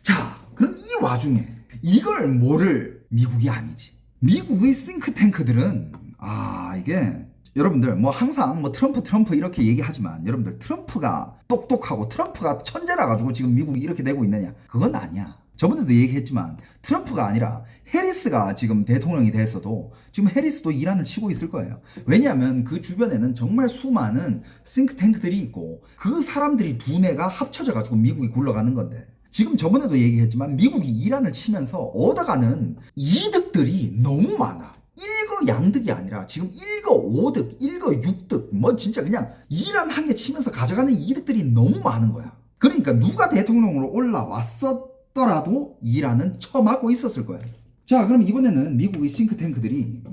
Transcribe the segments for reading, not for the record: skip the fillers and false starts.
자, 그럼 이 와중에 이걸 모를 미국이 아니지. 미국의 싱크탱크들은 이게 여러분들 뭐 항상 뭐 트럼프 이렇게 얘기하지만 여러분들 트럼프가 똑똑하고 트럼프가 천재라 가지고 지금 미국이 이렇게 되고 있느냐? 그건 아니야. 저번에도 얘기했지만 트럼프가 아니라 해리스가 지금 대통령이 됐어도 지금 해리스도 이란을 치고 있을 거예요. 왜냐하면 그 주변에는 정말 수많은 싱크탱크들이 있고 그 사람들이 두뇌가 합쳐져 가지고 미국이 굴러가는 건데, 지금 저번에도 얘기했지만 미국이 이란을 치면서 얻어가는 이득들이 너무 많아. 일거양득이 아니라 지금 일거오득, 일거육득, 뭐 진짜 그냥 이란 한 개 치면서 가져가는 이득들이 너무 많은 거야. 그러니까 누가 대통령으로 올라왔었더라도 이란은 처맞고 있었을 거야. 자, 그럼 이번에는 미국의 싱크탱크들이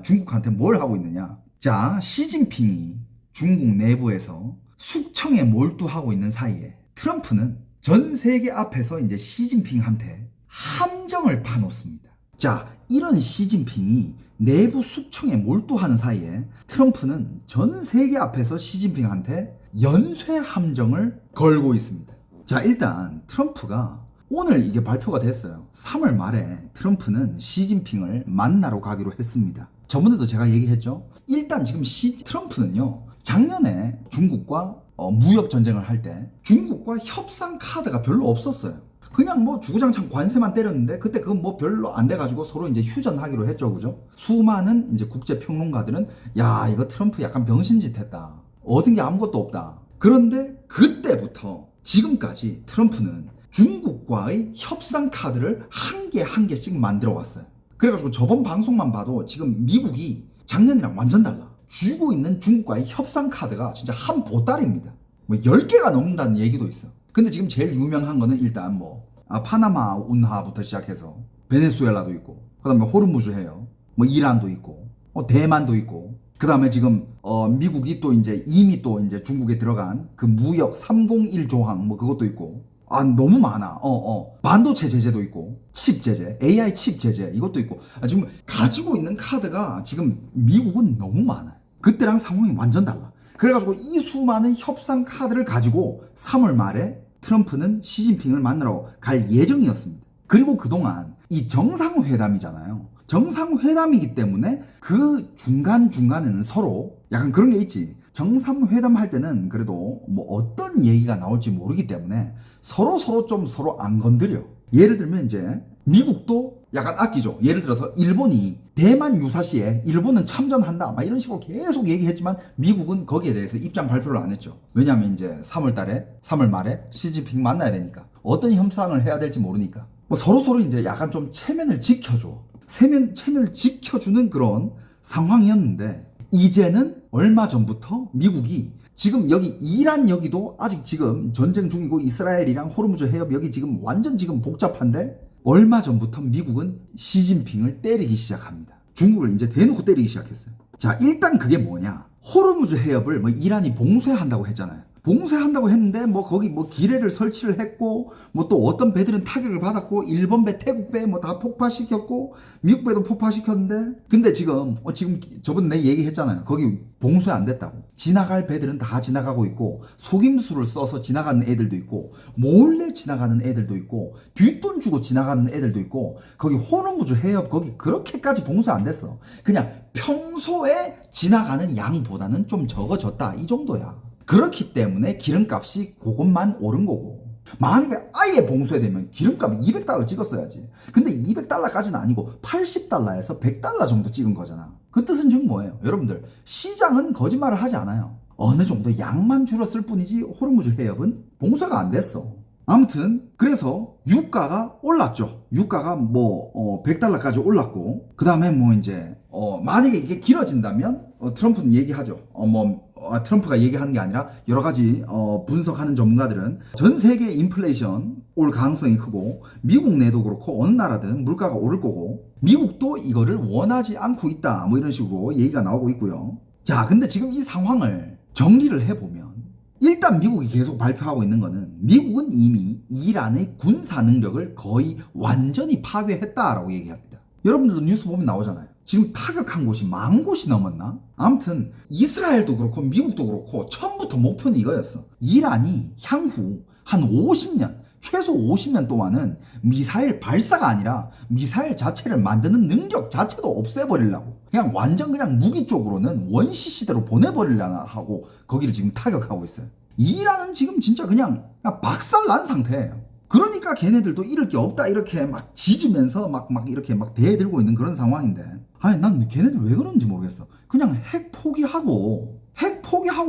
중국한테 뭘 하고 있느냐? 자, 시진핑이 중국 내부에서 숙청에 몰두하고 있는 사이에 트럼프는 전 세계 앞에서 이제 시진핑한테 함정을 파놓습니다. 자, 이런 시진핑이 내부 숙청에 몰두하는 사이에 트럼프는 전 세계 앞에서 시진핑한테 연쇄 함정을 걸고 있습니다. 자, 일단 트럼프가 오늘 이게 발표가 됐어요. 3월 말에 트럼프는 시진핑을 만나러 가기로 했습니다. 저번에도 제가 얘기했죠. 일단 지금 트럼프는요, 작년에 중국과 무역 전쟁을 할 때 중국과 협상 카드가 별로 없었어요. 그냥 뭐 주구장창 관세만 때렸는데 그때 그건 뭐 별로 안 돼가지고 서로 이제 휴전하기로 했죠, 그죠? 수많은 이제 국제 평론가들은 야, 이거 트럼프 약간 병신짓 했다. 얻은 게 아무것도 없다. 그런데 그때부터 지금까지 트럼프는 중국과의 협상 카드를 한 개 한 개씩 만들어 왔어요. 그래가지고 저번 방송만 봐도 지금 미국이 작년이랑 완전 달라. 쥐고 있는 중국과의 협상 카드가 진짜 한 보따리입니다. 뭐 10개가 넘는다는 얘기도 있어. 근데 지금 제일 유명한 거는 일단 파나마 운하부터 시작해서 베네수엘라도 있고, 그 다음에 호르무즈 해요. 뭐 이란도 있고, 대만도 있고, 그 다음에 지금 미국이 또 이미 또 중국에 들어간 그 무역 301 조항 뭐 그것도 있고, 너무 많아. 반도체 제재도 있고, 칩 제재, AI 칩 제재 이것도 있고, 지금 가지고 있는 카드가 지금 미국은 너무 많아요. 그때랑 상황이 완전 달라. 그래가지고 이 수많은 협상 카드를 가지고 3월 말에 트럼프는 시진핑을 만나러 갈 예정이었습니다. 그리고 그동안 이 정상회담이잖아요. 정상회담이기 때문에 그 중간중간에는 서로 약간 그런 게 있지. 정상회담 할 때는 그래도 뭐 어떤 얘기가 나올지 모르기 때문에 서로 안 건드려. 예를 들면 이제 미국도 약간 아끼죠. 예를 들어서 일본이 대만 유사시에 일본은 참전한다 막 이런 식으로 계속 얘기했지만 미국은 거기에 대해서 입장 발표를 안 했죠. 왜냐하면 이제 3월 말에 시진핑 만나야 되니까 어떤 협상을 해야 될지 모르니까 뭐 서로 이제 약간 좀 체면을 지켜줘. 체면을 지켜주는 그런 상황이었는데, 이제는 얼마 전부터 미국이 지금 여기 이란 여기도 아직 지금 전쟁 중이고 이스라엘이랑 호르무즈 해협 여기 지금 완전 지금 복잡한데, 얼마 전부터 미국은 시진핑을 때리기 시작합니다. 중국을 이제 대놓고 때리기 시작했어요. 자, 일단 그게 뭐냐? 호르무즈 해협을 뭐 이란이 봉쇄한다고 했잖아요. 봉쇄한다고 했는데 뭐 거기 뭐 기뢰를 설치를 했고, 뭐 또 어떤 배들은 타격을 받았고, 일본 배, 태국 배 뭐 다 폭파시켰고, 미국 배도 폭파시켰는데, 근데 지금 저번에 내 얘기했잖아요. 거기 봉쇄 안 됐다고. 지나갈 배들은 다 지나가고 있고, 속임수를 써서 지나가는 애들도 있고, 몰래 지나가는 애들도 있고, 뒷돈 주고 지나가는 애들도 있고, 거기 호르무즈 해협 거기 그렇게까지 봉쇄 안 됐어. 그냥 평소에 지나가는 양보다는 좀 적어졌다 이 정도야. 그렇기 때문에 기름값이 그것만 오른 거고, 만약에 아예 봉쇄되면 기름값 $200 찍었어야지. 근데 $200까지는 아니고 $80에서 $100 정도 찍은 거잖아. 그 뜻은 지금 뭐예요? 여러분들, 시장은 거짓말을 하지 않아요. 어느 정도 양만 줄었을 뿐이지 호르무즈 해협은 봉쇄가 안 됐어. 아무튼 그래서 유가가 올랐죠. 유가가 뭐 $100까지 올랐고, 그 다음에 뭐 이제 만약에 이게 길어진다면 트럼프는 얘기하죠. 트럼프가 얘기하는 게 아니라 여러 가지 분석하는 전문가들은 전 세계 인플레이션 올 가능성이 크고, 미국 내도 그렇고 어느 나라든 물가가 오를 거고, 미국도 이거를 원하지 않고 있다 뭐 이런 식으로 얘기가 나오고 있고요. 자, 근데 지금 이 상황을 정리를 해보면, 일단 미국이 계속 발표하고 있는 거는 미국은 이미 이란의 군사 능력을 거의 완전히 파괴했다라고 얘기합니다. 여러분들도 뉴스 보면 나오잖아요. 지금 타격한 곳이 10,000곳이 넘었나? 아무튼 이스라엘도 그렇고 미국도 그렇고 처음부터 목표는 이거였어. 이란이 향후 한 50년, 최소 50년 동안은 미사일 발사가 아니라 미사일 자체를 만드는 능력 자체도 없애버리려고 그냥 완전 그냥 무기 쪽으로는 원시 시대로 보내버리려나 하고 거기를 지금 타격하고 있어요. 이란은 지금 진짜 그냥 박살난 상태예요. 그러니까 걔네들도 잃을 게 없다 이렇게 막 짖으면서 막 이렇게 막 대들고 있는 그런 상황인데, 아니 난 걔네들 왜 그런지 모르겠어. 그냥 핵 포기하고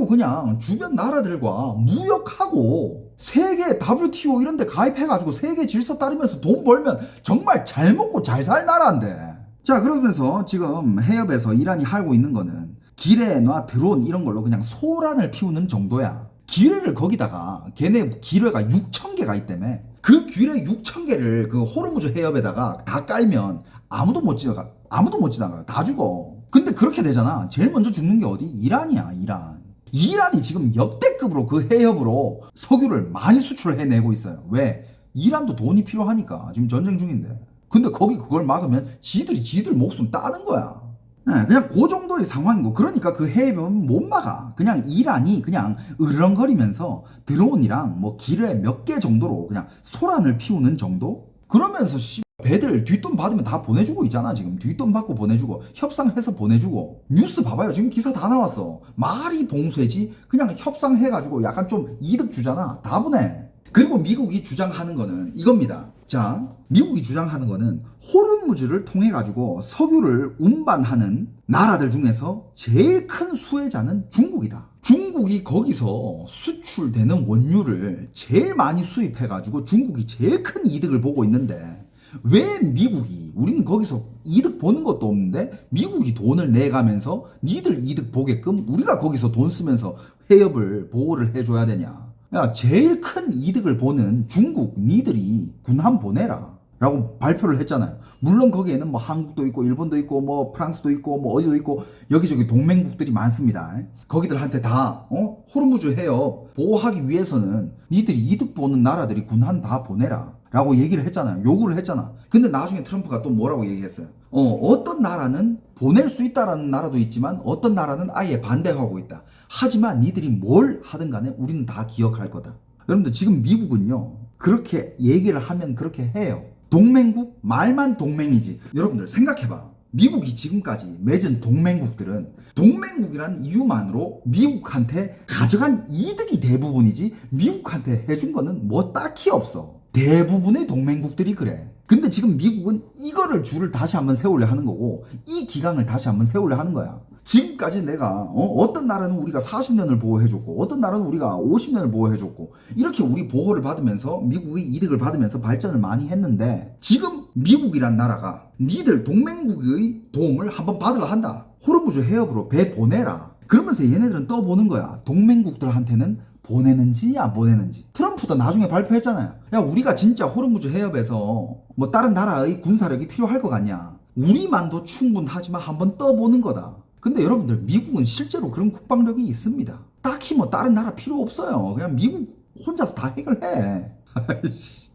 그냥 주변 나라들과 무역하고 세계 WTO 이런 데 가입해가지고 세계 질서 따르면서 돈 벌면 정말 잘 먹고 잘 살 나라인데. 자, 그러면서 지금 해협에서 이란이 하고 있는 거는 기뢰나 드론 이런 걸로 그냥 소란을 피우는 정도야. 기뢰를 거기다가 걔네 기뢰가 6,000개가 있다며. 그 기뢰 6,000개를 그 호르무즈 해협에다가 다 깔면 아무도 못 지나가요. 다 죽어. 근데 그렇게 되잖아. 제일 먼저 죽는 게 어디? 이란이야, 이란. 이란이 지금 역대급으로 그 해협으로 석유를 많이 수출해내고 있어요. 왜? 이란도 돈이 필요하니까. 지금 전쟁 중인데. 근데 거기 그걸 막으면 지들 목숨 따는 거야. 네, 그냥 그 정도의 상황인 거. 그러니까 그 해협은 못 막아. 그냥 이란이 그냥 으르렁거리면서 드론이랑 뭐 기뢰 몇 개 정도로 그냥 소란을 피우는 정도? 그러면서 배들 뒷돈 받으면 다 보내주고 있잖아. 지금 뒷돈 받고 보내주고 협상해서 보내주고. 뉴스 봐봐요. 지금 기사 다 나왔어. 말이 봉쇄지 그냥 협상해가지고 약간 좀 이득 주잖아. 다 보내. 그리고 미국이 주장하는 거는 이겁니다. 자, 미국이 주장하는 거는 호르무즈를 통해 가지고 석유를 운반하는 나라들 중에서 제일 큰 수혜자는 중국이다. 중국이 거기서 수출되는 원유를 제일 많이 수입해 가지고 중국이 제일 큰 이득을 보고 있는데, 왜 미국이, 우리는 거기서 이득 보는 것도 없는데 미국이 돈을 내가면서 니들 이득 보게끔 우리가 거기서 돈 쓰면서 해협을 보호를 해줘야 되냐. 야, 제일 큰 이득을 보는 중국 니들이 군함 보내라 라고 발표를 했잖아요. 물론 거기에는 뭐 한국도 있고 일본도 있고 뭐 프랑스도 있고 뭐 어디도 있고 여기저기 동맹국들이 많습니다. 거기들한테 다 호르무즈 해협 보호하기 위해서는 니들이 이득 보는 나라들이 군함 다 보내라 라고 얘기를 했잖아요. 요구를 했잖아. 근데 나중에 트럼프가 또 뭐라고 얘기했어요? 어떤 나라는 보낼 수 있다라는 나라도 있지만 어떤 나라는 아예 반대하고 있다. 하지만 니들이 뭘 하든 간에 우리는 다 기억할 거다. 여러분들 지금 미국은요, 그렇게 얘기를 하면 그렇게 해요. 동맹국? 말만 동맹이지. 여러분들 생각해봐. 미국이 지금까지 맺은 동맹국들은 동맹국이란 이유만으로 미국한테 가져간 이득이 대부분이지 미국한테 해준 거는 뭐 딱히 없어. 대부분의 동맹국들이 그래. 근데 지금 미국은 이거를 줄을 다시 한번 세우려 하는 거고 이 기강을 다시 한번 세우려 하는 거야. 지금까지 내가 어떤 나라는 우리가 40년을 보호해줬고 어떤 나라는 우리가 50년을 보호해줬고 이렇게 우리 보호를 받으면서 미국이 이득을 받으면서 발전을 많이 했는데, 지금 미국이란 나라가 니들 동맹국의 도움을 한번 받으려 한다. 호르무즈 해협으로 배 보내라. 그러면서 얘네들은 떠보는 거야. 동맹국들한테는 보내는지 안 보내는지. 트럼프도 나중에 발표했잖아요. 야, 우리가 진짜 호르무즈 해협에서 뭐 다른 나라의 군사력이 필요할 것 같냐. 우리만도 충분하지만 한번 떠보는 거다. 근데 여러분들 미국은 실제로 그런 국방력이 있습니다. 딱히 뭐 다른 나라 필요 없어요. 그냥 미국 혼자서 다 해결해.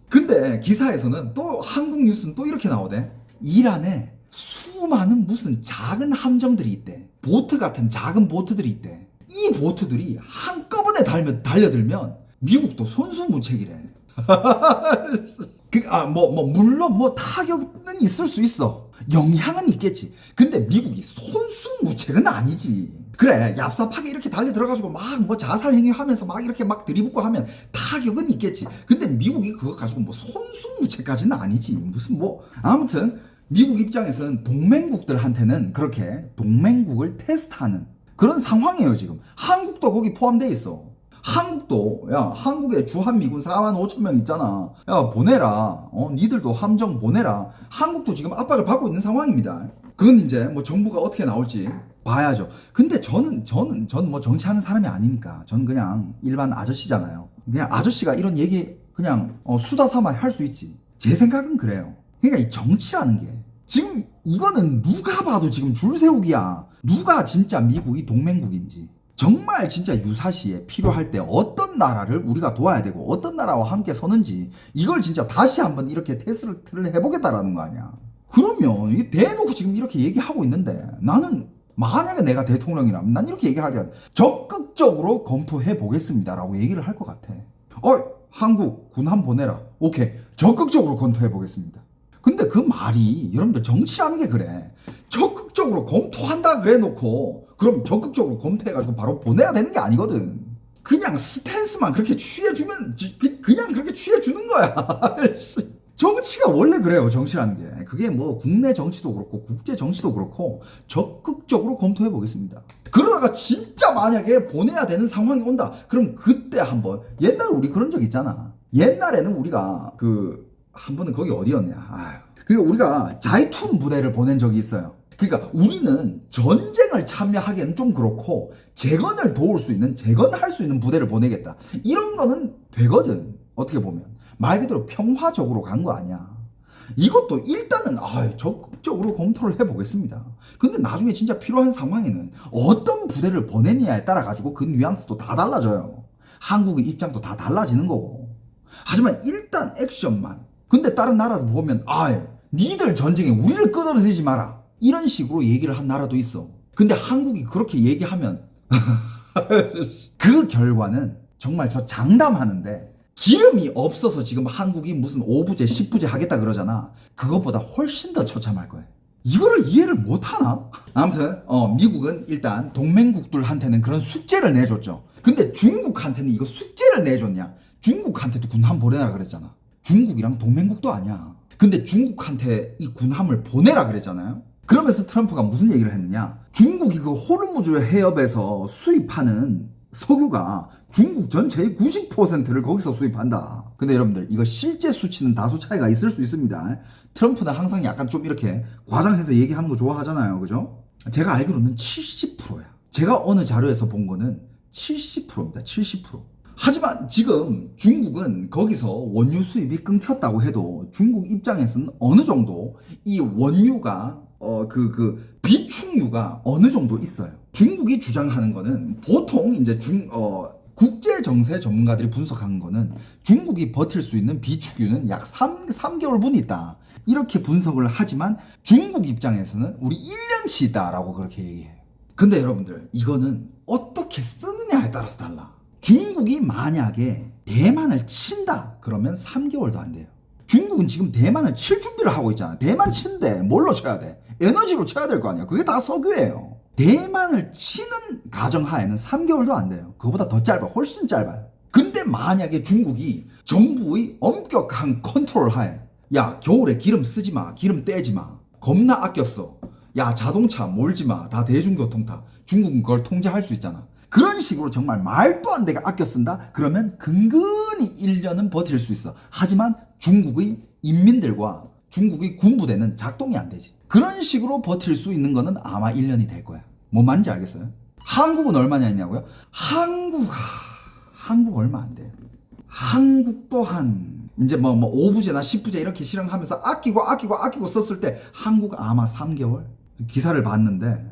근데 기사에서는 또 한국 뉴스는 또 이렇게 나오대. 이란에 수많은 무슨 작은 함정들이 있대. 보트 같은 작은 보트들이 있대. 이 보트들이 한꺼번에 달려들면 미국도 손수무책이래. 물론 뭐 타격은 있을 수 있어. 영향은 있겠지. 근데 미국이 손수무책은 아니지. 그래, 얍삽하게 이렇게 달려 들어가지고 막 뭐 자살 행위하면서 막 이렇게 막 들이붓고 하면 타격은 있겠지. 근데 미국이 그거 가지고 뭐 손수무책까지는 아니지. 무슨 뭐 아무튼 미국 입장에서는 동맹국들한테는 그렇게 동맹국을 테스트하는 그런 상황이에요. 지금 한국도 거기 포함되어 있어. 한국도, 야, 한국에 주한미군 4만 5천 명 있잖아. 야, 보내라. 니들도 함정 보내라. 한국도 지금 압박을 받고 있는 상황입니다. 그건 이제 뭐 정부가 어떻게 나올지 봐야죠. 근데 저는 뭐 정치하는 사람이 아니니까. 저는 그냥 일반 아저씨잖아요. 그냥 아저씨가 이런 얘기 그냥 수다 삼아 할 수 있지. 제 생각은 그래요. 그러니까 이 정치라는 게 지금 이거는 누가 봐도 지금 줄 세우기야. 누가 진짜 미국이 동맹국인지. 정말 진짜 유사시에 필요할 때 어떤 나라를 우리가 도와야 되고 어떤 나라와 함께 서는지 이걸 진짜 다시 한번 이렇게 테스트를 해보겠다라는 거 아니야. 그러면 이게 대놓고 지금 이렇게 얘기하고 있는데, 나는 만약에 내가 대통령이라면 난 이렇게 얘기하게 적극적으로 검토해 보겠습니다 라고 얘기를 할 것 같아. 한국 군함 보내라. 오케이. 적극적으로 검토해 보겠습니다. 근데 그 말이 여러분들 정치라는 게 그래. 적극적으로 검토한다 그래 놓고 그럼 적극적으로 검토해가지고 바로 보내야 되는 게 아니거든. 그냥 스탠스만 그렇게 취해주면 그냥 그렇게 취해주는 거야. 정치가 원래 그래요. 정치라는 게. 그게 뭐 국내 정치도 그렇고 국제 정치도 그렇고 적극적으로 검토해 보겠습니다. 그러다가 진짜 만약에 보내야 되는 상황이 온다. 그럼 그때 한번 옛날에 우리 그런 적 있잖아. 옛날에는 우리가 한 번은 거기 어디였냐. 그러니까 우리가 자이툰 부대를 보낸 적이 있어요. 그러니까 우리는 전쟁을 참여하기에는 좀 그렇고 재건을 도울 수 있는 재건할 수 있는 부대를 보내겠다. 이런 거는 되거든. 어떻게 보면 말 그대로 평화적으로 간 거 아니야. 이것도 일단은 적극적으로 검토를 해보겠습니다. 근데 나중에 진짜 필요한 상황에는 어떤 부대를 보내느냐에 따라 가지고 그 뉘앙스도 다 달라져요. 한국의 입장도 다 달라지는 거고. 하지만 일단 액션만. 근데 다른 나라도 보면 니들 전쟁에 우리를 끌어들이지 마라. 이런 식으로 얘기를 한 나라도 있어. 근데 한국이 그렇게 얘기하면 그 결과는 정말 저 장담하는데 기름이 없어서 지금 한국이 무슨 5부제 10부제 하겠다 그러잖아. 그것보다 훨씬 더 처참할 거야. 이거를 이해를 못하나? 아무튼 미국은 일단 동맹국들한테는 그런 숙제를 내줬죠. 근데 중국한테는 이거 숙제를 내줬냐? 중국한테도 군함 보내라 그랬잖아. 중국이랑 동맹국도 아니야. 근데 중국한테 이 군함을 보내라 그랬잖아요. 그러면서 트럼프가 무슨 얘기를 했느냐? 중국이 그 호르무즈 해협에서 수입하는 석유가 중국 전체의 90%를 거기서 수입한다. 근데 여러분들 이거 실제 수치는 다소 차이가 있을 수 있습니다. 트럼프는 항상 약간 좀 이렇게 과장해서 얘기하는 거 좋아하잖아요. 그죠? 제가 알기로는 70%야. 제가 어느 자료에서 본 거는 70%입니다. 70%. 하지만 지금 중국은 거기서 원유 수입이 끊겼다고 해도 중국 입장에서는 어느 정도 이 원유가 비축유가 어느 정도 있어요. 중국이 주장하는 거는 보통 이제 국제 정세 전문가들이 분석한 거는 중국이 버틸 수 있는 비축유는 약 3개월분 있다. 이렇게 분석을 하지만 중국 입장에서는 우리 1년치 있다라고 그렇게 얘기해요. 근데 여러분들 이거는 어떻게 쓰느냐에 따라서 달라. 중국이 만약에 대만을 친다 그러면 3개월도 안 돼요. 중국은 지금 대만을 칠 준비를 하고 있잖아. 대만 친데 뭘로 쳐야 돼? 에너지로 쳐야 될 거 아니야. 그게 다 석유예요. 대만을 치는 가정하에는 3개월도 안 돼요. 그거보다 더 짧아. 훨씬 짧아요. 근데 만약에 중국이 정부의 엄격한 컨트롤 하에 야 겨울에 기름 쓰지 마. 기름 떼지 마. 겁나 아꼈어. 야 자동차 몰지 마. 다 대중교통 타. 중국은 그걸 통제할 수 있잖아. 그런 식으로 정말 말도 안 되게 아껴 쓴다? 그러면 근근히 1년은 버틸 수 있어. 하지만 중국의 인민들과 중국의 군부대는 작동이 안 되지. 그런 식으로 버틸 수 있는 거는 아마 1년이 될 거야. 뭔 말인지 알겠어요? 한국은 얼마냐 했냐고요? 한국 얼마 안 돼요. 한국 또한 이제 뭐 5부제나 10부제 이렇게 실행하면서 아끼고 썼을 때 한국 아마 3개월? 기사를 봤는데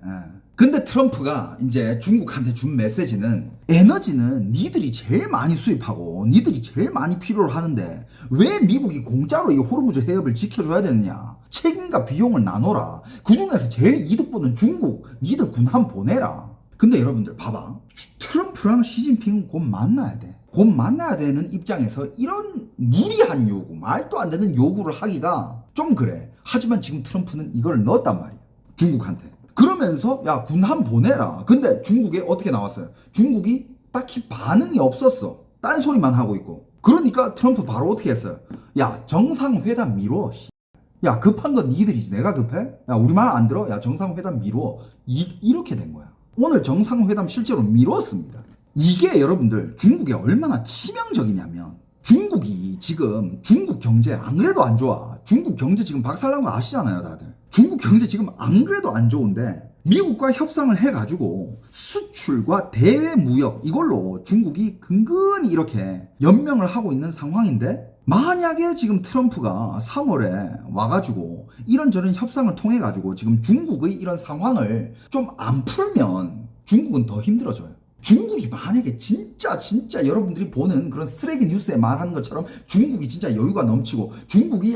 근데 트럼프가 이제 중국한테 준 메시지는 에너지는 니들이 제일 많이 수입하고 니들이 제일 많이 필요로 하는데 왜 미국이 공짜로 이 호르무즈 해협을 지켜줘야 되느냐. 책임과 비용을 나눠라. 그중에서 제일 이득 보는 중국 니들 군함 보내라. 근데 여러분들 봐봐. 트럼프랑 시진핑은 곧 만나야 돼. 곧 만나야 되는 입장에서 이런 무리한 요구, 말도 안 되는 요구를 하기가 좀 그래. 하지만 지금 트럼프는 이걸 넣었단 말이야. 중국한테. 그러면서 야 군함 보내라. 근데 중국에 어떻게 나왔어요? 중국이 딱히 반응이 없었어. 딴소리만 하고 있고. 그러니까 트럼프 바로 어떻게 했어요? 야 정상회담 미뤄. 야 급한 건 니들이지 내가 급해? 야 우리 말 안 들어? 야 정상회담 미뤄. 이렇게 된 거야. 오늘 정상회담 실제로 미뤘습니다. 이게 여러분들 중국에 얼마나 치명적이냐면 중국이 지금 중국 경제 안 그래도 안 좋아. 중국 경제 지금 박살난 거 아시잖아요 다들. 중국 경제 지금 안 그래도 안 좋은데 미국과 협상을 해가지고 수출과 대외 무역 이걸로 중국이 근근히 이렇게 연명을 하고 있는 상황인데 만약에 지금 트럼프가 3월에 와가지고 이런저런 협상을 통해가지고 지금 중국의 이런 상황을 좀 안 풀면 중국은 더 힘들어져요. 중국이 만약에 진짜 여러분들이 보는 그런 쓰레기 뉴스에 말하는 것처럼 중국이 진짜 여유가 넘치고 중국이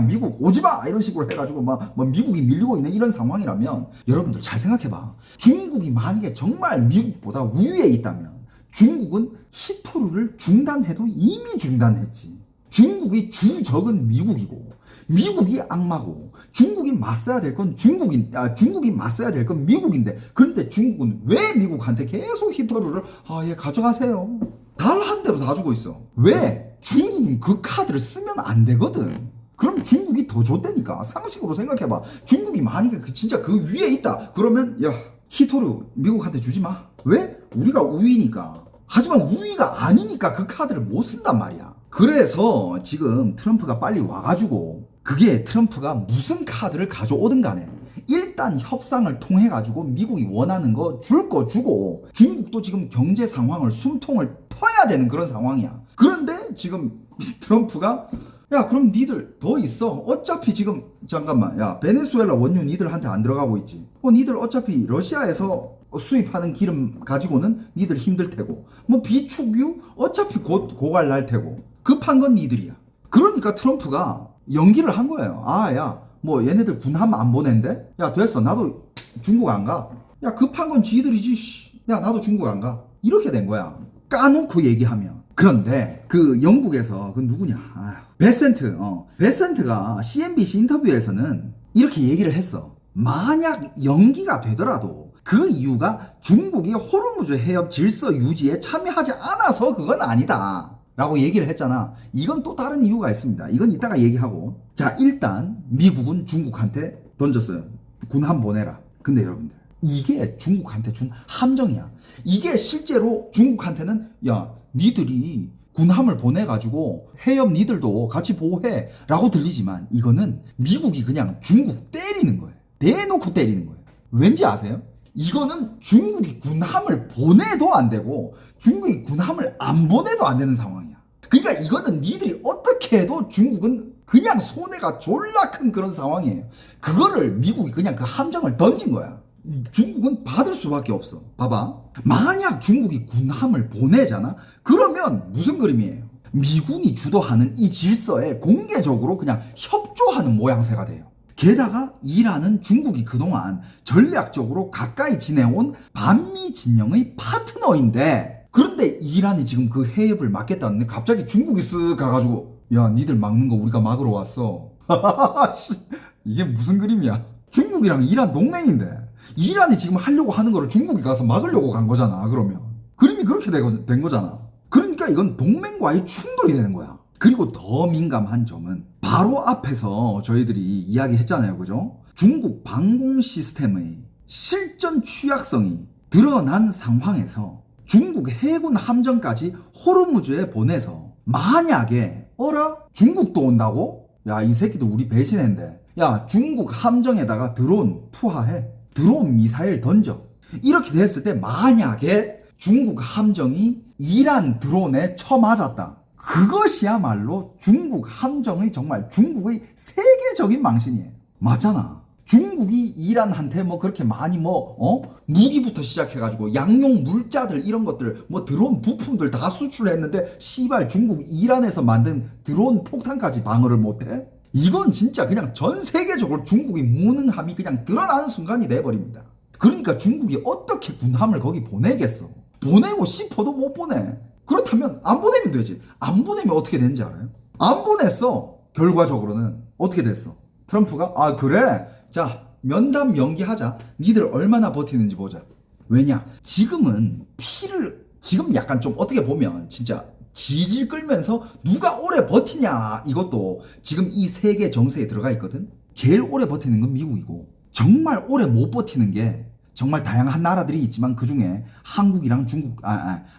미국 오지마 이런 식으로 해가지고 막 미국이 밀리고 있는 이런 상황이라면 여러분들 잘 생각해봐. 중국이 만약에 정말 미국보다 우위에 있다면 중국은 히토류를 중단해도 이미 중단했지. 중국이 주적은 미국이고 미국이 악마고 중국이 맞서야 될 건 중국이 맞서야 될 건 미국인데 그런데 중국은 왜 미국한테 계속 히터루를 예 가져가세요. 달 한 대로 다 주고 있어. 왜? 중국은 그 카드를 쓰면 안 되거든. 그럼 중국이 더 줬다니까. 상식으로 생각해봐. 중국이 만약에 진짜 그 위에 있다. 그러면 야 히토류 미국한테 주지 마. 왜? 우리가 우위니까. 하지만 우위가 아니니까 그 카드를 못 쓴단 말이야. 그래서 지금 트럼프가 빨리 와가지고 그게 트럼프가 무슨 카드를 가져오든 간에 일단 협상을 통해 가지고 미국이 원하는 거 줄 거 주고 중국도 지금 경제 상황을 숨통을 터야 되는 그런 상황이야. 그런데 지금 트럼프가 야 그럼 니들 더 있어. 어차피 지금 잠깐만 야 베네수엘라 원유 니들한테 안 들어가고 있지. 니들 어차피 러시아에서 수입하는 기름 가지고는 니들 힘들 테고 뭐 비축유 어차피 곧 고갈 날 테고 급한 건 니들이야. 그러니까 트럼프가 연기를 한 거예요. 야 뭐 얘네들 군함 안 보낸대? 야 됐어 나도 중국 안 가. 야 급한 건 지들이지. 야 나도 중국 안 가. 이렇게 된 거야. 까놓고 얘기하면. 그런데 그 영국에서 그 누구냐 베센트가 CNBC 인터뷰에서는 이렇게 얘기를 했어. 만약 연기가 되더라도 그 이유가 중국이 호르무즈 해협 질서 유지에 참여하지 않아서 그건 아니다 라고 얘기를 했잖아. 이건 또 다른 이유가 있습니다. 이건 이따가 얘기하고. 자 일단 미국은 중국한테 던졌어요. 군함 보내라. 근데 여러분들 이게 중국한테 준 함정이야. 이게 실제로 중국한테는 야 니들이 군함을 보내가지고 해협 니들도 같이 보호해 라고 들리지만 이거는 미국이 그냥 중국 때리는 거예요. 대놓고 때리는 거예요. 왠지 아세요? 이거는 중국이 군함을 보내도 안 되고 중국이 군함을 안 보내도 안 되는 상황이야. 그러니까 이거는 니들이 어떻게 해도 중국은 그냥 손해가 졸라 큰 그런 상황이에요. 그거를 미국이 그냥 그 함정을 던진 거야. 중국은 받을 수밖에 없어. 봐봐. 만약 중국이 군함을 보내잖아? 그러면 무슨 그림이에요? 미군이 주도하는 이 질서에 공개적으로 그냥 협조하는 모양새가 돼요. 게다가 이란은 중국이 그동안 전략적으로 가까이 지내온 반미 진영의 파트너인데 그런데 이란이 지금 그 해협을 막겠다는데 갑자기 중국이 쓱 가가지고 야 니들 막는 거 우리가 막으러 왔어. 이게 무슨 그림이야? 중국이랑 이란 동맹인데 이란이 지금 하려고 하는 거를 중국이 가서 막으려고 간 거잖아. 그러면 그림이 그렇게 된 거잖아. 그러니까 이건 동맹과의 충돌이 되는 거야. 그리고 더 민감한 점은 바로 앞에서 저희들이 이야기했잖아요. 그죠? 중국 방공 시스템의 실전 취약성이 드러난 상황에서 중국 해군 함정까지 호르무즈에 보내서 만약에 중국도 온다고? 야 이 새끼들 우리 배신했는데 야 중국 함정에다가 드론 투하해. 드론 미사일 던져. 이렇게 됐을 때 만약에 중국 함정이 이란 드론에 쳐맞았다. 그것이야말로 중국 함정의 정말 중국의 세계적인 망신이에요. 맞잖아. 중국이 이란한테 뭐 그렇게 많이 무기부터 시작해가지고 양용 물자들 이런 것들 드론 부품들 다 수출했는데 씨발 중국 이란에서 만든 드론 폭탄까지 방어를 못해? 이건 진짜 그냥 전 세계적으로 중국의 무능함이 그냥 드러나는 순간이 돼버립니다. 그러니까 중국이 어떻게 군함을 거기 보내겠어? 보내고 싶어도 못 보내. 그렇다면 안 보내면 되지. 안 보내면 어떻게 되는지 알아요? 안 보냈어. 결과적으로는 어떻게 됐어? 트럼프가 그래 자 면담 연기하자. 니들 얼마나 버티는지 보자. 왜냐 지금 약간 좀 어떻게 보면 진짜 질질 끌면서 누가 오래 버티냐 이것도 지금 이 세계 정세에 들어가 있거든. 제일 오래 버티는 건 미국이고 정말 오래 못 버티는 게 정말 다양한 나라들이 있지만 그중에 한국이랑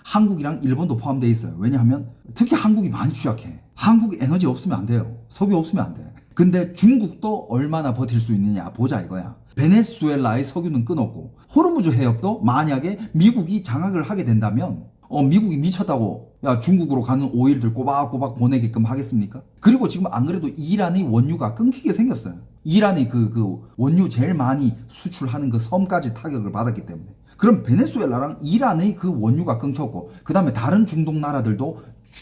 한국이랑 일본도 포함되어 있어요. 왜냐하면 특히 한국이 많이 취약해. 한국 에너지 없으면 안 돼요. 석유 없으면 안 돼. 근데 중국도 얼마나 버틸 수 있느냐 보자 이거야. 베네수엘라의 석유는 끊었고 호르무즈 해협도 만약에 미국이 장악을 하게 된다면 미국이 미쳤다고 야 중국으로 가는 오일들 꼬박꼬박 보내게끔 하겠습니까? 그리고 지금 안 그래도 이란의 원유가 끊기게 생겼어요. 이란이 그 원유 제일 많이 수출하는 그 섬까지 타격을 받았기 때문에. 그럼 베네수엘라랑 이란의 그 원유가 끊겼고 그 다음에 다른 중동 나라들도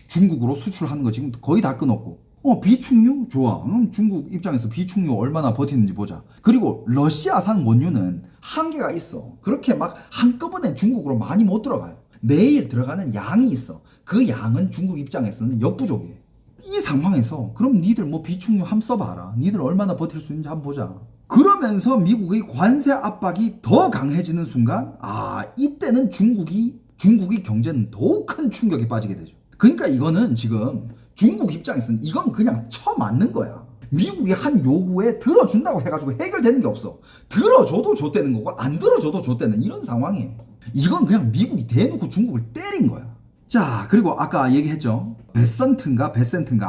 중국으로 수출하는 거 지금 거의 다 끊었고 비축유? 좋아. 중국 입장에서 비축유 얼마나 버티는지 보자. 그리고 러시아산 원유는 한계가 있어. 그렇게 막 한꺼번에 중국으로 많이 못 들어가요. 매일 들어가는 양이 있어. 그 양은 중국 입장에서는 역부족이에요. 이 상황에서 그럼 니들 뭐 비축유 함 써봐라. 니들 얼마나 버틸 수 있는지 한번 보자. 그러면서 미국의 관세 압박이 더 강해지는 순간 이때는 중국이 경제는 더욱 큰 충격에 빠지게 되죠. 그러니까 이거는 지금 중국 입장에서는 이건 그냥 쳐맞는 거야. 미국이 한 요구에 들어준다고 해가지고 해결되는 게 없어. 들어줘도 좆되는 거고 안 들어줘도 좆되는 이런 상황이에요. 이건 그냥 미국이 대놓고 중국을 때린 거야. 자, 그리고 아까 얘기했죠. 베센트인가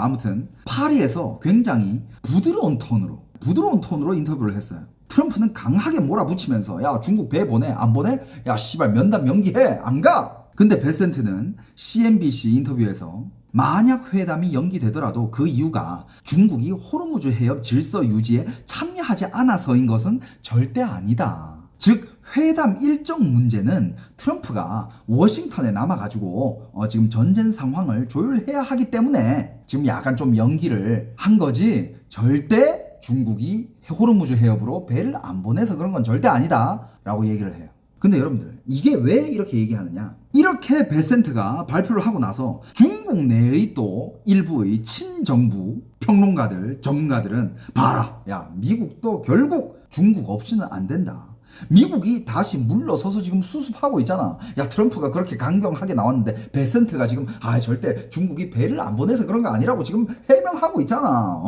아무튼 파리에서 굉장히 부드러운 톤으로 인터뷰를 했어요. 트럼프는 강하게 몰아붙이면서 야 중국 배 보내 안 보내? 야 씨발 면담 연기해 안 가? 근데 베센트는 CNBC 인터뷰에서 만약 회담이 연기되더라도 그 이유가 중국이 호르무즈 해협 질서 유지에 참여하지 않아서인 것은 절대 아니다. 즉 회담 일정 문제는 트럼프가 워싱턴에 남아가지고 지금 전쟁 상황을 조율해야 하기 때문에 지금 약간 좀 연기를 한 거지 절대 중국이 호르무즈 해협으로 배를 안 보내서 그런 건 절대 아니다 라고 얘기를 해요. 근데 여러분들 이게 왜 이렇게 얘기하느냐, 이렇게 베센트가 발표를 하고 나서 중국 내의 또 일부의 친정부 평론가들 전문가들은 봐라 야 미국도 결국 중국 없이는 안 된다, 미국이 다시 물러서서 지금 수습하고 있잖아. 야 트럼프가 그렇게 강경하게 나왔는데 베센트가 지금 절대 중국이 배를 안 보내서 그런 거 아니라고 지금 해명하고 있잖아.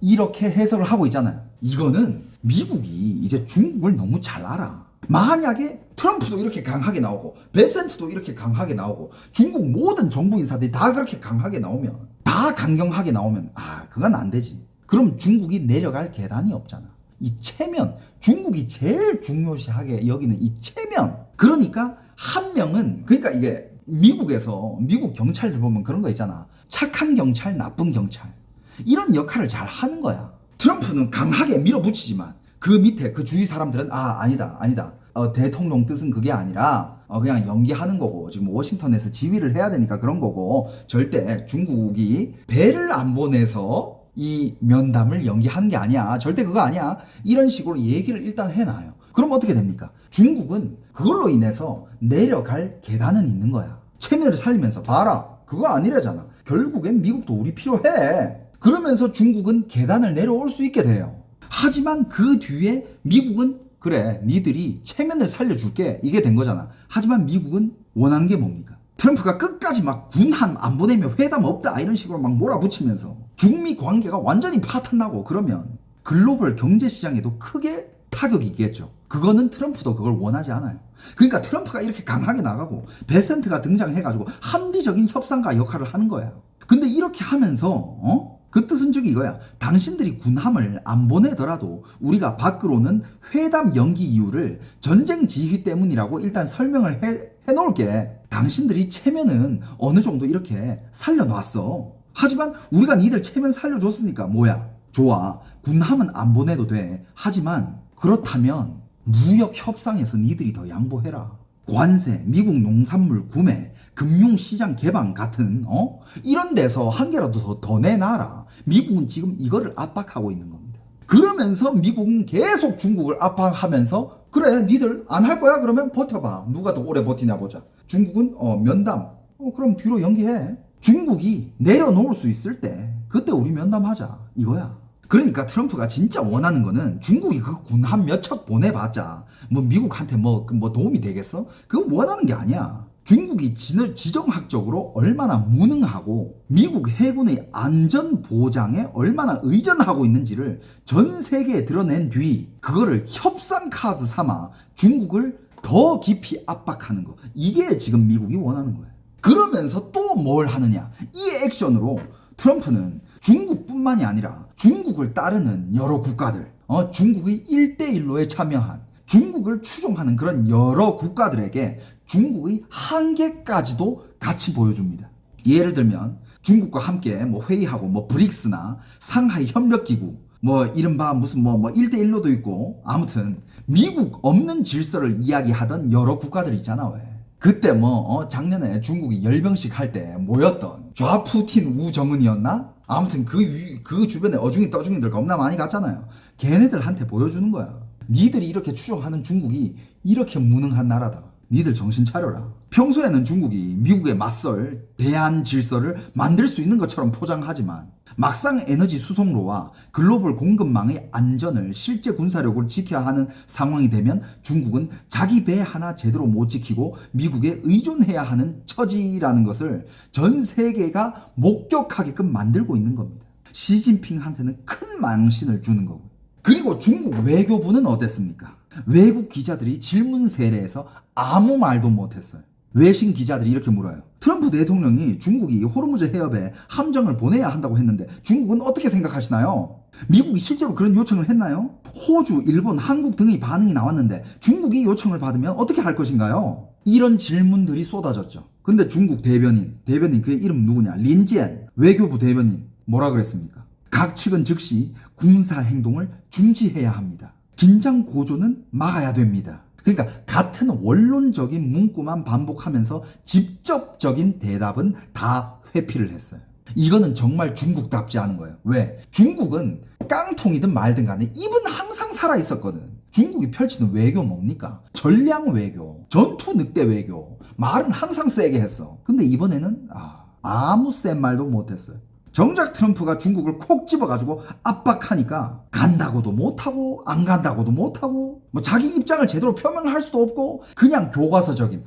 이렇게 해석을 하고 있잖아요. 이거는 미국이 이제 중국을 너무 잘 알아. 만약에 트럼프도 이렇게 강하게 나오고 베센트도 이렇게 강하게 나오고 중국 모든 정부 인사들이 다 그렇게 강하게 나오면, 다 강경하게 나오면 그건 안 되지. 그럼 중국이 내려갈 계단이 없잖아. 이 체면, 중국이 제일 중요시하게 여기는 이 체면. 그러니까 한 명은, 그러니까 이게 미국에서 미국 경찰들 보면 그런 거 있잖아. 착한 경찰, 나쁜 경찰. 이런 역할을 잘 하는 거야. 트럼프는 강하게 밀어붙이지만 그 밑에 그 주위 사람들은 아니다. 대통령 뜻은 그게 아니라 그냥 연기하는 거고 지금 워싱턴에서 지휘를 해야 되니까 그런 거고 절대 중국이 배를 안 보내서 이 면담을 연기하는 게 아니야. 절대 그거 아니야. 이런 식으로 얘기를 일단 해놔요. 그럼 어떻게 됩니까? 중국은 그걸로 인해서 내려갈 계단은 있는 거야. 체면을 살리면서 봐라. 그거 아니래잖아. 결국엔 미국도 우리 필요해. 그러면서 중국은 계단을 내려올 수 있게 돼요. 하지만 그 뒤에 미국은 그래 니들이 체면을 살려줄게 이게 된 거잖아. 하지만 미국은 원하는 게 뭡니까? 트럼프가 끝까지 막 군함 안 보내면 회담 없다 이런 식으로 막 몰아붙이면서 중미 관계가 완전히 파탄나고 그러면 글로벌 경제시장에도 크게 타격이 있겠죠. 그거는 트럼프도 그걸 원하지 않아요. 그러니까 트럼프가 이렇게 강하게 나가고 베센트가 등장해가지고 합리적인 협상가 역할을 하는 거예요. 근데 이렇게 하면서 그 뜻은 즉 이거야. 당신들이 군함을 안 보내더라도 우리가 밖으로는 회담 연기 이유를 전쟁 지휘 때문이라고 일단 설명을 해놓을게. 당신들이 체면은 어느 정도 이렇게 살려놨어. 하지만 우리가 니들 체면 살려줬으니까 뭐야? 좋아. 군함은 안 보내도 돼. 하지만 그렇다면 무역 협상에서 니들이 더 양보해라. 관세, 미국 농산물 구매, 금융시장 개방 같은 이런 데서 한 개라도 더 내놔라. 미국은 지금 이거를 압박하고 있는 겁니다. 그러면서 미국은 계속 중국을 압박하면서 그래 니들 안 할 거야? 그러면 버텨봐. 누가 더 오래 버티나 보자. 중국은 면담. 그럼 뒤로 연기해. 중국이 내려놓을 수 있을 때 그때 우리 면담하자 이거야. 그러니까 트럼프가 진짜 원하는 거는 중국이 그 군함 몇 척 보내봤자 뭐 미국한테 뭐 도움이 되겠어? 그거 원하는 게 아니야. 중국이 지정학적으로 얼마나 무능하고 미국 해군의 안전 보장에 얼마나 의존하고 있는지를 전 세계에 드러낸 뒤 그거를 협상 카드 삼아 중국을 더 깊이 압박하는 거. 이게 지금 미국이 원하는 거예요. 그러면서 또 뭘 하느냐. 이 액션으로 트럼프는 중국뿐만이 아니라 중국을 따르는 여러 국가들, 중국의 1대1로에 참여한 중국을 추종하는 그런 여러 국가들에게 중국의 한계까지도 같이 보여줍니다. 예를 들면 중국과 함께 뭐 회의하고 뭐 브릭스나 상하이 협력기구 뭐 이른바 무슨 뭐 1대1로도 있고 아무튼 미국 없는 질서를 이야기하던 여러 국가들 있잖아. 왜? 그때 작년에 중국이 열병식 할 때 모였던 좌푸틴 우정은이었나? 아무튼 그 주변에 어중이 떠중이들 겁나 많이 갔잖아요. 걔네들한테 보여주는 거야. 니들이 이렇게 추종하는 중국이 이렇게 무능한 나라다. 니들 정신 차려라. 평소에는 중국이 미국에 맞설 대안 질서를 만들 수 있는 것처럼 포장하지만 막상 에너지 수송로와 글로벌 공급망의 안전을 실제 군사력으로 지켜야 하는 상황이 되면 중국은 자기 배 하나 제대로 못 지키고 미국에 의존해야 하는 처지라는 것을 전 세계가 목격하게끔 만들고 있는 겁니다. 시진핑한테는 큰 망신을 주는 거고. 그리고 중국 외교부는 어땠습니까? 외국 기자들이 질문 세례에서 아무 말도 못했어요. 외신 기자들이 이렇게 물어요. 트럼프 대통령이 중국이 호르무즈 해협에 함정을 보내야 한다고 했는데 중국은 어떻게 생각하시나요? 미국이 실제로 그런 요청을 했나요? 호주, 일본, 한국 등의 반응이 나왔는데 중국이 요청을 받으면 어떻게 할 것인가요? 이런 질문들이 쏟아졌죠. 근데 중국 대변인 그의 이름 누구냐? 린지엔 외교부 대변인 뭐라 그랬습니까? 각 측은 즉시 군사 행동을 중지해야 합니다. 긴장 고조는 막아야 됩니다. 그러니까 같은 원론적인 문구만 반복하면서 직접적인 대답은 다 회피를 했어요. 이거는 정말 중국답지 않은 거예요. 왜? 중국은 깡통이든 말든 간에 입은 항상 살아있었거든. 중국이 펼치는 외교 뭡니까? 전략 외교, 전투 늑대 외교, 말은 항상 세게 했어. 근데 이번에는 아무 센 말도 못했어요. 정작 트럼프가 중국을 콕 집어가지고 압박하니까 간다고도 못하고 안 간다고도 못하고 뭐 자기 입장을 제대로 표명할 수도 없고 그냥 교과서적인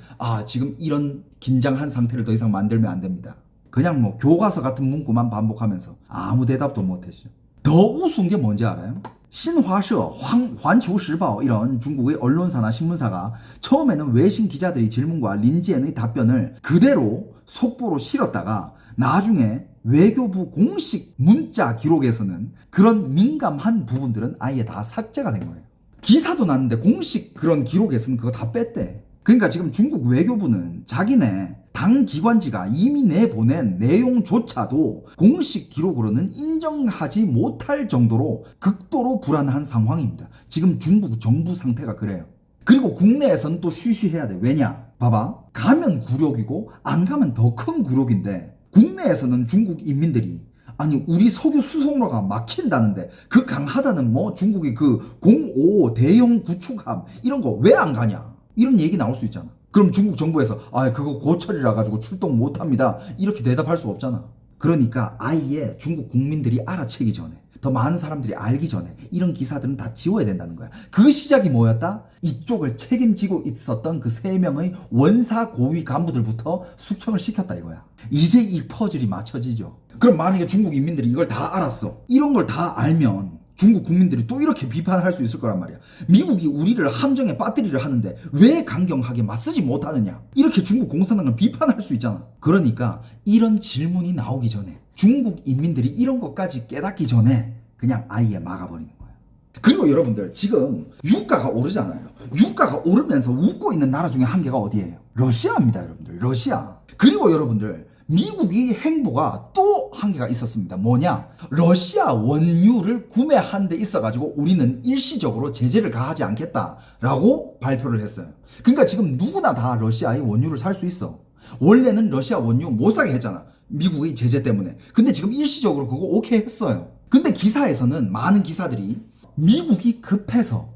지금 이런 긴장한 상태를 더 이상 만들면 안 됩니다. 그냥 뭐 교과서 같은 문구만 반복하면서 아무 대답도 못했죠. 더 우스운 게 뭔지 알아요? 신화서, 환초시바오 이런 중국의 언론사나 신문사가 처음에는 외신 기자들의 질문과 린지엔의 답변을 그대로 속보로 실었다가 나중에 외교부 공식 문자 기록에서는 그런 민감한 부분들은 아예 다 삭제가 된 거예요. 기사도 났는데 공식 그런 기록에서는 그거 다 뺐대. 그러니까 지금 중국 외교부는 자기네 당 기관지가 이미 내보낸 내용조차도 공식 기록으로는 인정하지 못할 정도로 극도로 불안한 상황입니다. 지금 중국 정부 상태가 그래요. 그리고 국내에서는 또 쉬쉬해야 돼. 왜냐? 봐봐. 가면 굴욕이고 안 가면 더 큰 굴욕인데 국내에서는 중국 인민들이 아니 우리 석유 수송로가 막힌다는데 그 강하다는 뭐 중국이 그 05 대형 구축함 이런 거 왜 안 가냐 이런 얘기 나올 수 있잖아. 그럼 중국 정부에서 그거 고철이라 가지고 출동 못합니다 이렇게 대답할 수 없잖아. 그러니까 아예 중국 국민들이 알아채기 전에 더 많은 사람들이 알기 전에 이런 기사들은 다 지워야 된다는 거야. 그 시작이 뭐였다? 이쪽을 책임지고 있었던 그 3명의 원사 고위 간부들부터 숙청을 시켰다 이거야. 이제 이 퍼즐이 맞춰지죠. 그럼 만약에 중국 인민들이 이걸 다 알았어. 이런 걸 다 알면 중국 국민들이 또 이렇게 비판할 수 있을 거란 말이야. 미국이 우리를 함정에 빠뜨리려 하는데 왜 강경하게 맞서지 못하느냐. 이렇게 중국 공산당을 비판할 수 있잖아. 그러니까 이런 질문이 나오기 전에 중국 인민들이 이런 것까지 깨닫기 전에 그냥 아예 막아버리는 거예요. 그리고 여러분들 지금 유가가 오르잖아요. 유가가 오르면서 웃고 있는 나라 중에 한 개가 어디예요? 러시아입니다. 여러분들 러시아. 그리고 여러분들 미국이 행보가 또 한 개가 있었습니다. 뭐냐? 러시아 원유를 구매한 데 있어가지고 우리는 일시적으로 제재를 가하지 않겠다라고 발표를 했어요. 그러니까 지금 누구나 다 러시아의 원유를 살 수 있어. 원래는 러시아 원유 못 사게 했잖아. 미국의 제재 때문에. 근데 지금 일시적으로 그거 오케이 했어요. 근데 기사에서는 많은 기사들이 미국이 급해서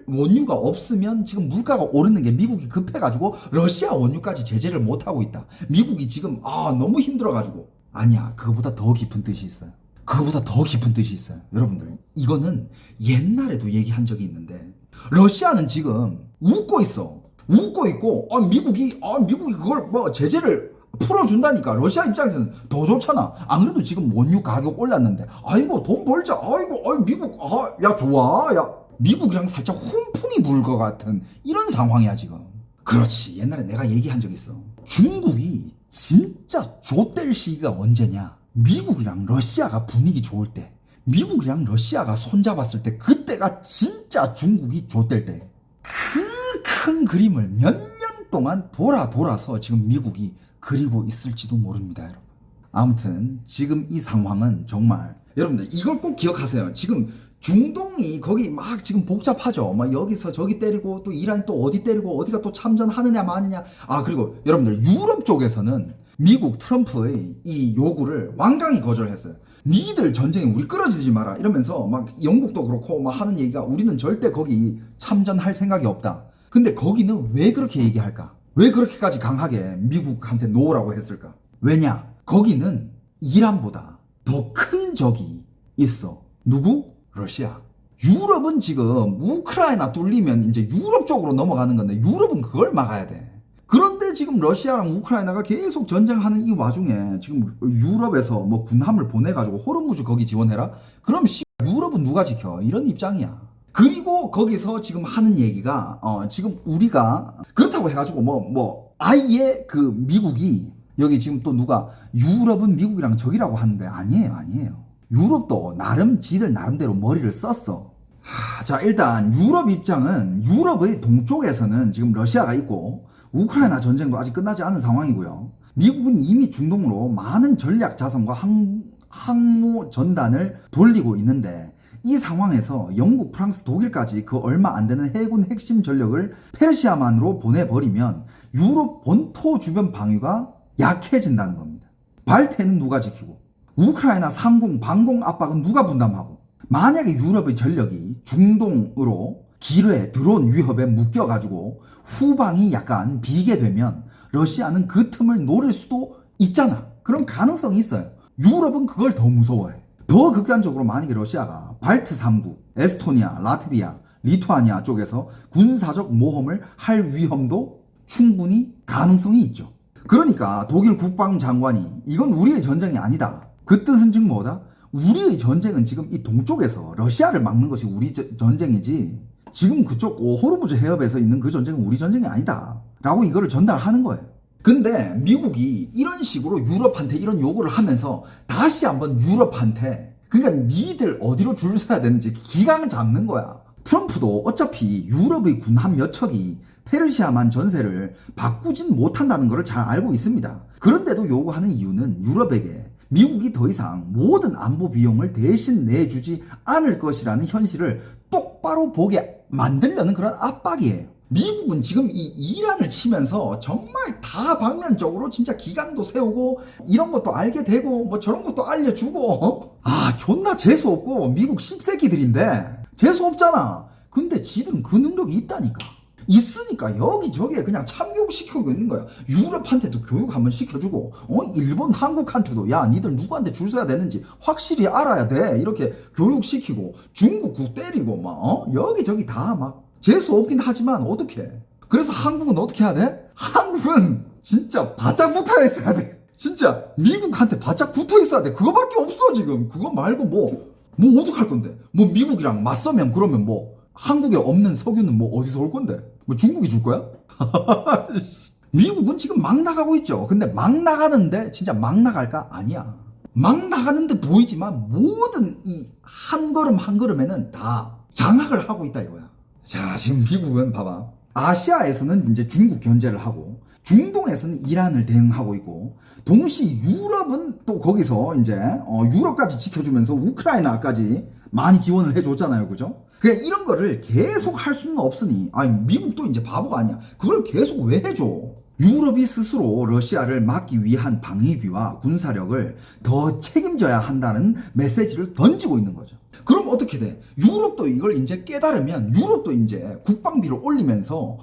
원유가 없으면 지금 물가가 오르는 게 미국이 급해가지고 러시아 원유까지 제재를 못하고 있다. 미국이 지금 너무 힘들어가지고. 아니야. 그거보다 더 깊은 뜻이 있어요. 그거보다 더 깊은 뜻이 있어요. 여러분들 이거는 옛날에도 얘기한 적이 있는데 러시아는 지금 웃고 있어. 웃고 있고 미국이 그걸 뭐 제재를 풀어준다니까. 러시아 입장에서는 더 좋잖아. 안 그래도 지금 원유 가격 올랐는데 아이고 돈 벌자. 미국 야 좋아. 야 미국이랑 살짝 훈풍이 불 것 같은 이런 상황이야 지금. 그렇지. 옛날에 내가 얘기한 적 있어. 중국이 진짜 좆될 시기가 언제냐. 미국이랑 러시아가 분위기 좋을 때, 미국이랑 러시아가 손잡았을 때, 그때가 진짜 중국이 좆될 때. 그 큰 그림을 몇 년 동안 돌아서 지금 미국이 그리고 있을지도 모릅니다, 여러분. 아무튼 지금 이 상황은 정말 여러분들 이걸 꼭 기억하세요. 지금 중동이 거기 막 지금 복잡하죠. 막 여기서 저기 때리고 또 이란 또 어디 때리고 어디가 또 참전하느냐 마느냐. 그리고 여러분들 유럽 쪽에서는 미국 트럼프의 이 요구를 완강히 거절했어요. 니들 전쟁에 우리 끌어들이지 마라 이러면서 막 영국도 그렇고 막 하는 얘기가 우리는 절대 거기 참전할 생각이 없다. 근데 거기는 왜 그렇게 얘기할까? 왜 그렇게까지 강하게 미국한테 놓으라고 했을까? 왜냐? 거기는 이란보다 더 큰 적이 있어. 누구? 러시아. 유럽은 지금 우크라이나 뚫리면 이제 유럽 쪽으로 넘어가는 건데 유럽은 그걸 막아야 돼. 그런데 지금 러시아랑 우크라이나가 계속 전쟁하는 이 와중에 지금 유럽에서 뭐 군함을 보내가지고 호르무즈 거기 지원해라? 그럼 유럽은 누가 지켜? 이런 입장이야. 그리고 거기서 지금 하는 얘기가 지금 우리가 그렇다고 해가지고 아예 그 미국이 여기 지금 또 누가 유럽은 미국이랑 적이라고 하는데 아니에요. 유럽도 나름 지들 나름대로 머리를 썼어. 자, 일단 유럽 입장은 유럽의 동쪽에서는 지금 러시아가 있고 우크라이나 전쟁도 아직 끝나지 않은 상황이고요. 미국은 이미 중동으로 많은 전략 자산과 항모 전단을 돌리고 있는데 이 상황에서 영국, 프랑스, 독일까지 그 얼마 안 되는 해군 핵심 전력을 페르시아만으로 보내버리면 유럽 본토 주변 방위가 약해진다는 겁니다. 발트해는 누가 지키고 우크라이나 상공, 방공 압박은 누가 분담하고 만약에 유럽의 전력이 중동으로 기뢰, 드론 위협에 묶여가지고 후방이 약간 비게 되면 러시아는 그 틈을 노릴 수도 있잖아. 그런 가능성이 있어요. 유럽은 그걸 더 무서워해. 더 극단적으로 만약에 러시아가 발트 3국, 에스토니아, 라트비아, 리투아니아 쪽에서 군사적 모험을 할 위험도 충분히 가능성이 있죠. 그러니까 독일 국방장관이 이건 우리의 전쟁이 아니다. 그 뜻은 즉 뭐다? 우리의 전쟁은 지금 이 동쪽에서 러시아를 막는 것이 우리 전쟁이지 지금 그쪽 호르무즈 해협에서 있는 그 전쟁은 우리 전쟁이 아니다 라고 이거를 전달하는 거예요. 근데 미국이 이런 식으로 유럽한테 이런 요구를 하면서 다시 한번 유럽한테 그러니까 니들 어디로 줄 서야 되는지 기강을 잡는 거야. 트럼프도 어차피 유럽의 군함 몇 척이 페르시아만 전세를 바꾸진 못한다는 것을 잘 알고 있습니다. 그런데도 요구하는 이유는 유럽에게 미국이 더 이상 모든 안보 비용을 대신 내주지 않을 것이라는 현실을 똑바로 보게 만들려는 그런 압박이에요. 미국은 지금 이 이란을 치면서 정말 다방면적으로 진짜 기강도 세우고 이런 것도 알게 되고 뭐 저런 것도 알려주고 존나 재수없고 미국 씹새끼들인데 재수없잖아. 근데 지들은 그 능력이 있다니까. 있으니까 여기저기에 그냥 참교육시키고 있는 거야. 유럽한테도 교육 한번 시켜주고 일본, 한국한테도 야 니들 누구한테 줄 서야 되는지 확실히 알아야 돼 이렇게 교육시키고 중국 때리고 막 여기저기 다 막 재수없긴 하지만 어떡해. 그래서 한국은 어떻게 해야 돼? 한국은 진짜 바짝 붙어 있어야 돼. 진짜 미국한테 바짝 붙어 있어야 돼. 그거밖에 없어 지금. 그거 말고 뭐 어떡할 건데. 뭐 미국이랑 맞서면 그러면 뭐 한국에 없는 석유는 뭐 어디서 올 건데? 뭐 중국이 줄 거야? 미국은 지금 막 나가고 있죠. 근데 막 나가는데 진짜 막 나갈까? 아니야. 막 나가는데 보이지만 모든 이 한 걸음 한 걸음에는 다 장악을 하고 있다 이거야. 자, 지금 미국은 봐봐. 아시아에서는 이제 중국 견제를 하고 중동에서는 이란을 대응하고 있고 동시 유럽은 또 거기서 이제 유럽까지 지켜주면서 우크라이나까지 많이 지원을 해줬잖아요. 그죠? 그냥 이런 거를 계속 할 수는 없으니 미국도 이제 바보가 아니야. 그걸 계속 왜 해줘? 유럽이 스스로 러시아를 막기 위한 방위비와 군사력을 더 책임져야 한다는 메시지를 던지고 있는 거죠. 그럼 어떻게 돼? 유럽도 이걸 이제 깨달으면 유럽도 이제 국방비를 올리면서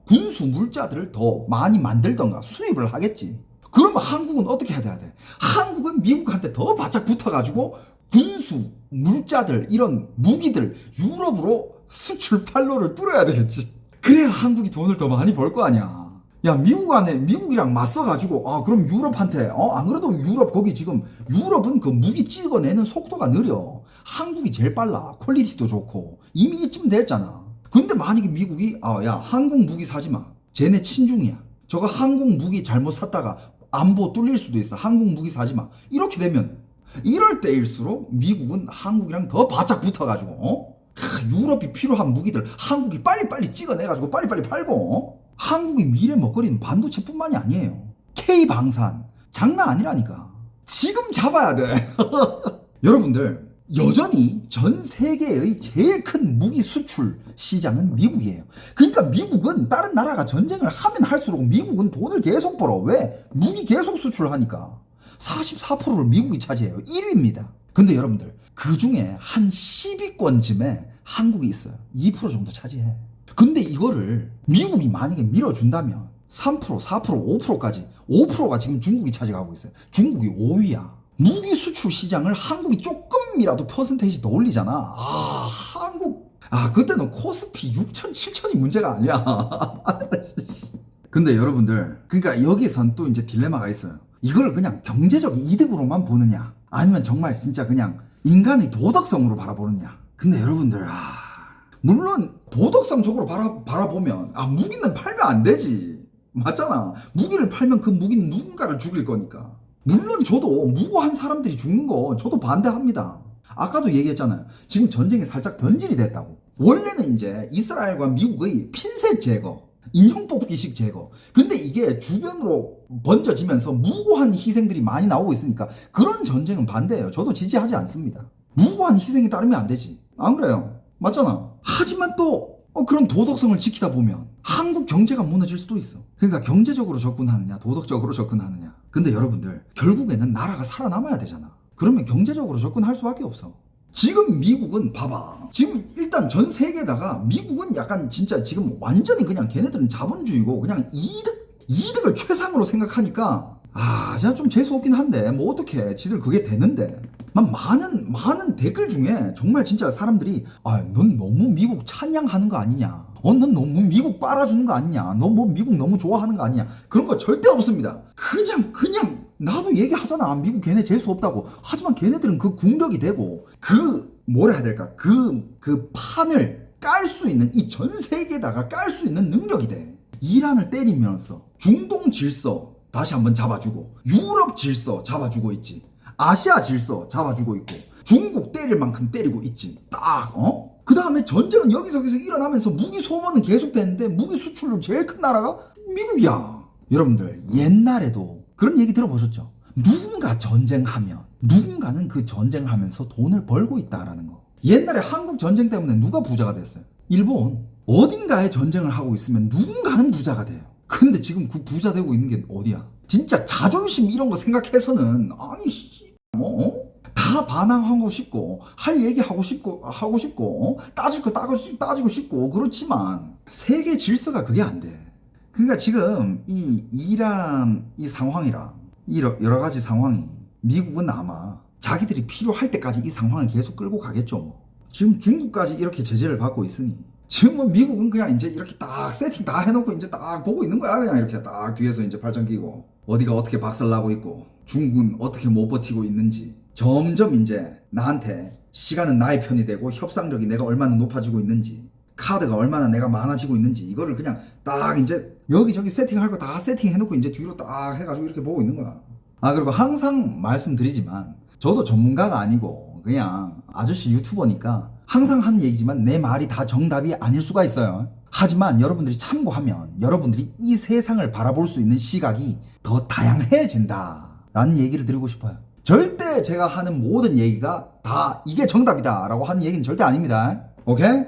군수 물자들을 더 많이 만들던가 수입을 하겠지. 그러면 한국은 어떻게 해야 돼? 한국은 미국한테 더 바짝 붙어가지고 군수 물자들 이런 무기들 유럽으로 수출 판로를 뚫어야 되겠지. 그래야 한국이 돈을 더 많이 벌 거 아니야. 야, 미국이랑 맞서가지고 그럼 유럽한테 안 그래도 유럽 거기 지금 유럽은 그 무기 찍어내는 속도가 느려. 한국이 제일 빨라. 퀄리티도 좋고 이미 이쯤 됐잖아. 근데 만약에 미국이 야 한국 무기 사지 마. 쟤네 친중이야. 저거 한국 무기 잘못 샀다가 안보 뚫릴 수도 있어. 한국 무기 사지 마. 이렇게 되면 이럴 때일수록 미국은 한국이랑 더 바짝 붙어가지고 유럽이 필요한 무기들 한국이 빨리빨리 찍어내가지고 빨리빨리 팔고 한국의 미래 먹거리는 반도체뿐만이 아니에요. K방산 장난 아니라니까. 지금 잡아야 돼. 여러분들 여전히 전 세계의 제일 큰 무기 수출 시장은 미국이에요. 그러니까 미국은 다른 나라가 전쟁을 하면 할수록 미국은 돈을 계속 벌어. 왜? 무기 계속 수출하니까. 44%를 미국이 차지해요. 1위입니다. 근데 여러분들 그 중에 한 10위권쯤에 한국이 있어요. 2% 정도 차지해. 근데 이거를 미국이 만약에 밀어준다면 3%, 4%, 5%까지 5%가 지금 중국이 차지하고 있어요. 중국이 5위야. 무기 수출 시장을 한국이 조금이라도 퍼센테이지 더 올리잖아. 한국 그때는 코스피 6천, 7천이 문제가 아니야. 근데 여러분들, 그러니까 여기선 또 이제 딜레마가 있어요. 이걸 그냥 경제적 이득으로만 보느냐, 아니면 정말 진짜 그냥 인간의 도덕성으로 바라보느냐. 근데 여러분들, 물론 도덕성적으로 바라보면 무기는 팔면 안 되지. 맞잖아. 무기를 팔면 그 무기는 누군가를 죽일 거니까. 물론 저도 무고한 사람들이 죽는 거 저도 반대합니다. 아까도 얘기했잖아요. 지금 전쟁이 살짝 변질이 됐다고. 원래는 이제 이스라엘과 미국의 핀셋 제거, 인형 뽑기식 제거. 근데 이게 주변으로 번져지면서 무고한 희생들이 많이 나오고 있으니까 그런 전쟁은 반대예요. 저도 지지하지 않습니다. 무고한 희생이 따르면 안 되지. 안 그래요? 맞잖아. 하지만 또 그런 도덕성을 지키다 보면 한국 경제가 무너질 수도 있어. 그러니까 경제적으로 접근하느냐, 도덕적으로 접근하느냐. 근데 여러분들, 결국에는 나라가 살아남아야 되잖아. 그러면 경제적으로 접근할 수밖에 없어. 지금 미국은 봐봐. 지금 일단 전 세계에다가 미국은 약간 진짜 지금 완전히 그냥 걔네들은 자본주의고 그냥 이득을 최상으로 생각하니까 진짜 좀 재수없긴 한데 뭐 어떡해. 지들 그게 되는데. 많은 댓글 중에 정말 진짜 사람들이 넌 너무 미국 찬양하는 거 아니냐, 넌 너무 미국 빨아주는 거 아니냐, 너 뭐 미국 너무 좋아하는 거 아니냐, 그런 거 절대 없습니다. 그냥 나도 얘기하잖아. 미국 걔네 재수 없다고. 하지만 걔네들은 그 국력이 되고 뭐라 해야 될까, 그 판을 깔 수 있는, 이 전 세계에다가 깔 수 있는 능력이 돼. 이란을 때리면서 중동 질서 다시 한번 잡아주고, 유럽 질서 잡아주고 있지, 아시아 질서 잡아주고 있고, 중국 때릴 만큼 때리고 있지. 그 다음에 전쟁은 여기저기서 일어나면서 무기 소모는 계속되는데 무기 수출로 제일 큰 나라가 미국이야. 여러분들, 옛날에도 그런 얘기 들어보셨죠? 누군가 전쟁하면 누군가는 그 전쟁을 하면서 돈을 벌고 있다라는 거. 옛날에 한국 전쟁 때문에 누가 부자가 됐어요? 일본. 어딘가에 전쟁을 하고 있으면 누군가는 부자가 돼요. 근데 지금 그 부자 되고 있는 게 어디야? 진짜 자존심 이런 거 생각해서는 다 반항하고 싶고, 할 얘기 하고 싶고, 따질 거 따지고 싶고, 그렇지만 세계 질서가 그게 안 돼. 그러니까 지금 이 이란 이 상황이랑 여러 가지 상황이, 미국은 아마 자기들이 필요할 때까지 이 상황을 계속 끌고 가겠죠. 지금 중국까지 이렇게 제재를 받고 있으니 지금 뭐 미국은 그냥 이제 이렇게 딱 세팅 다 해놓고 이제 딱 보고 있는 거야. 그냥 이렇게 딱 뒤에서 이제 발전 끼고 어디가 어떻게 박살나고 있고 중국은 어떻게 못 버티고 있는지, 점점 이제 나한테 시간은 나의 편이 되고 협상력이 내가 얼마나 높아지고 있는지, 카드가 얼마나 내가 많아지고 있는지, 이거를 그냥 딱 이제 여기저기 세팅할 거 다 세팅해놓고 이제 뒤로 딱 해가지고 이렇게 보고 있는 거야. 그리고 항상 말씀드리지만 저도 전문가가 아니고 그냥 아저씨 유튜버니까 항상 하는 얘기지만 내 말이 다 정답이 아닐 수가 있어요. 하지만 여러분들이 참고하면 여러분들이 이 세상을 바라볼 수 있는 시각이 더 다양해진다 라는 얘기를 드리고 싶어요. 절대 제가 하는 모든 얘기가 다 이게 정답이다 라고 하는 얘기는 절대 아닙니다. 오케이?